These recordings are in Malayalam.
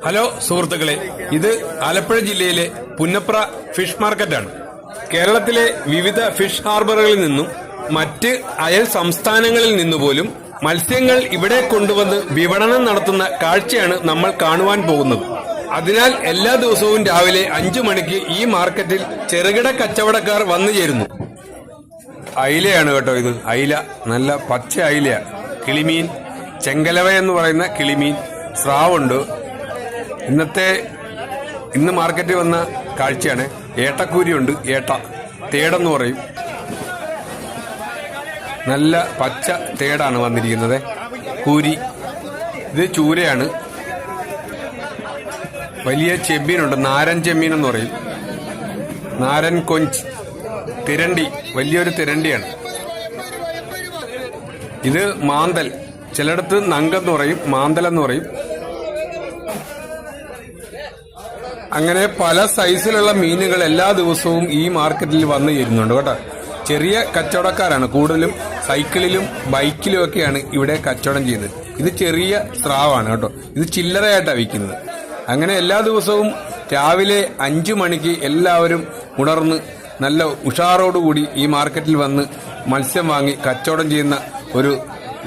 ഹലോ സുഹൃത്തുക്കളെ, ഇത് ആലപ്പുഴ ജില്ലയിലെ പുന്നപ്ര ഫിഷ് മാർക്കറ്റാണ്. കേരളത്തിലെ വിവിധ ഫിഷ് ഹാർബറുകളിൽ നിന്നും മറ്റ് അയൽ സംസ്ഥാനങ്ങളിൽ നിന്നുപോലും മത്സ്യങ്ങൾ ഇവിടെ കൊണ്ടുവന്ന് വിപണനം നടത്തുന്ന കാഴ്ചയാണ് നമ്മൾ കാണുവാൻ പോകുന്നത്. അതിനാൽ എല്ലാ ദിവസവും രാവിലെ 5 മണിക്ക് ഈ മാർക്കറ്റിൽ ചെറുകിട കച്ചവടക്കാർ വന്നു ചേരുന്നു. അയിലയാണ് കേട്ടോ ഇത്. അയില നല്ല പച്ച അയിലയാണ്. കിളിമീൻ, ചെങ്കലവ എന്ന് പറയുന്ന കിളിമീൻ, സ്രാവുണ്ട്. ഇന്ന് മാർക്കറ്റിൽ വന്ന കാഴ്ചയാണ്. ഏട്ടക്കൂരിയുണ്ട്. തേടെന്ന് പറയും. നല്ല പച്ച തേടാണ് വന്നിരിക്കുന്നത്. കൂരി. ഇത് ചൂരയാണ്. വലിയ ചെമ്മീനുണ്ട്. നാരൻ ചെമ്മീൻ എന്ന് പറയും. നാരൻ കൊഞ്ച്. തിരണ്ടി, വലിയൊരു തിരണ്ടിയാണ്. ഇത് മാന്തൽ. ചിലയിടത്ത് നങ്കെന്ന് പറയും, മാന്തലെന്ന് പറയും. അങ്ങനെ പല സൈസിലുള്ള മീനുകൾ എല്ലാ ദിവസവും ഈ മാർക്കറ്റിൽ വന്നു ചേരുന്നുണ്ട് കേട്ടോ. ചെറിയ കച്ചവടക്കാരാണ് കൂടുതലും. സൈക്കിളിലും ബൈക്കിലും ഒക്കെയാണ് ഇവിടെ കച്ചവടം ചെയ്യുന്നത്. ഇത് ചെറിയ സ്രാവാണ് കേട്ടോ. ഇത് ചില്ലറയായിട്ടാണ് വിൽക്കുന്നത്. അങ്ങനെ എല്ലാ ദിവസവും രാവിലെ 5 മണിക്ക് എല്ലാവരും ഉണർന്ന് നല്ല ഉഷാറോടുകൂടി ഈ മാർക്കറ്റിൽ വന്ന് മത്സ്യം വാങ്ങി കച്ചവടം ചെയ്യുന്ന ഒരു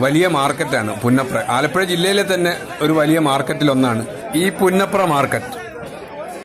വലിയ മാർക്കറ്റാണ് പുന്നപ്ര. ആലപ്പുഴ ജില്ലയിലെ തന്നെ ഒരു വലിയ മാർക്കറ്റിൽ ഒന്നാണ് ഈ പുന്നപ്ര മാർക്കറ്റ്.